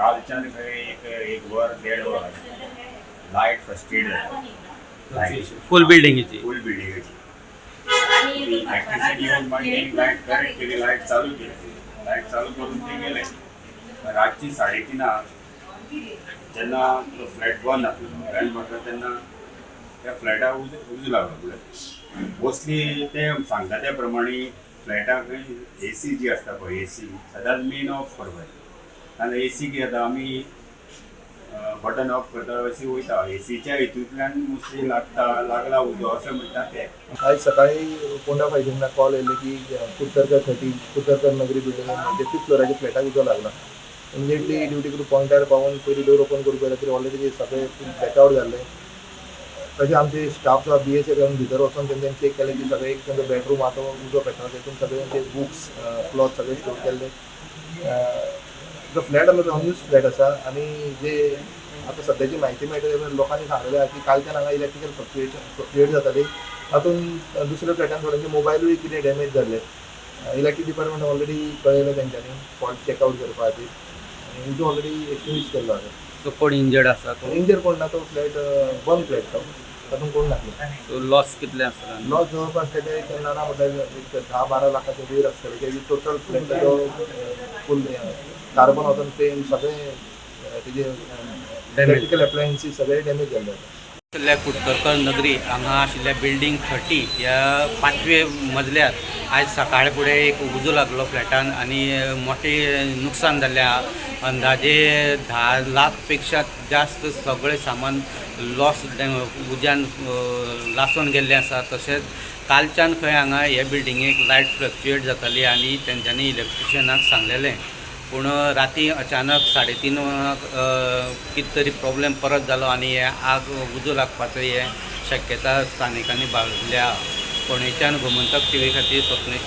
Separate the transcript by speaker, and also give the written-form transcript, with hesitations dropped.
Speaker 1: कालच्यान खंय एक वर देड वर लायट फस्टेड लायट
Speaker 2: फुल बिल्डिंगची
Speaker 1: फुल बिल्डिंगची इलेक्ट्रिसिटी येऊन मागीर लायट कनेक्ट केली, लायट चालू केली. लायट चालू करून ते गेले. रातची 3:30 जेन्ना तो फ्लॅट बंद आसलो घरान म्हाका तेन्ना त्या फ्लॅटाक उजो लागलो. मोस्टली ते सांगता त्या प्रमाणे फ्लॅटाक AC जी आसता पळय AC सदांच मेन ऑफ करपाची. आनी AC कितें जाता आमी बटन ऑफ करता अशी वयता ACच्या हितूंतल्यान मोस्टली लागला उजो अशें म्हणटा ते.
Speaker 3: आज सकाळी पोंडा फायटिंगला कॉल येयले की कुतरकर नगरी बिल्डिंग म्हणजे 5th फ्लोराच्या फ्लॅटाक उजो लागला. इमिडिएटली ड्युटी ग्रुप पॉयंटार पावून पयली डोर ओपन करूंक गेले तरी ऑलरेडी सगळे ब्लॅकआउट जाल्ले. तशें आमचे स्टाफ जो BSF येवन भितर वचून तेंच्यांनी चेक केलें की सगळे एक तेंचो बेडरूम आहा तो उजो पेटना, तेतून सगळे तेंचे बुक्स क्लॉथ सगळे स्टोर केल्ले. जो फ्लॅट आसा तो अनयूज फ्लॅट आसा आनी जे आतां सद्याची म्हायती मेळटा लोकांनी सांगलेलें आहा की कालच्यान हांगा इलेक्ट्रिकल फ्लक्च्युएट जाताली. तातूंत दुसऱ्या फ्लॅटान थोड्यांचे मोबायलूय कितें डॅमेज जाल्ले. इलेक्ट्रीक डिपार्टमेंट ऑलरेडी कळयलें तेंच्यांनी फॉल्ट चॅकआउट करपा खातीर आनी उजो ऑलरेडी एक्सटिंग्विश केल्लो आसा.
Speaker 2: सो कोण इंजर्ड आसा?
Speaker 3: इंजर कोण ना, तो फ्लॅट बंद फ्लॅट तो तातूंत कोण नासलो.
Speaker 2: सो लॉस कितले आसता?
Speaker 3: लॉस जवळपास तेजे एक नाना म्हटल्यार एक 10-12 लाखाचे वयर आसतले. तेजी टोटल फ्लॅट तेजो फूल कार्बन वचून पेंट सगळे तेजे इलेक्ट्रिकल एप्लायन्सीस सगळे डॅमेज जाल्ले आसा.
Speaker 2: कुडतरकर नगरी हांगा आशिल्ल्या बिल्डींग 30 ह्या 5वे मजल्यार आज सकाळी फुडें एक उजो लागलो फ्लॅटान आनी मोठे नुकसान जाल्लें आहा. अंदाजे 10 लाख पेक्षा जास्त सगळें सामान लॉस उज्यान लासून गेल्लें आसा. तशेंच कालच्यान खंय हांगा हे बिल्डिंगेक लायट फ्लक्च्युएट जाताली आनी तेंच्यांनी इलेक्ट्रिशियनाक सांगलेलें, पूण राती अचानक 3:30 कितें तरी प्रॉब्लेम परत जालो आनी हे आग उजो लागपाचो हे शक्यता स्थानिकांनी बाळगल्या. फोंडेच्यान गोमंतक TV खातीर स्वप्नेश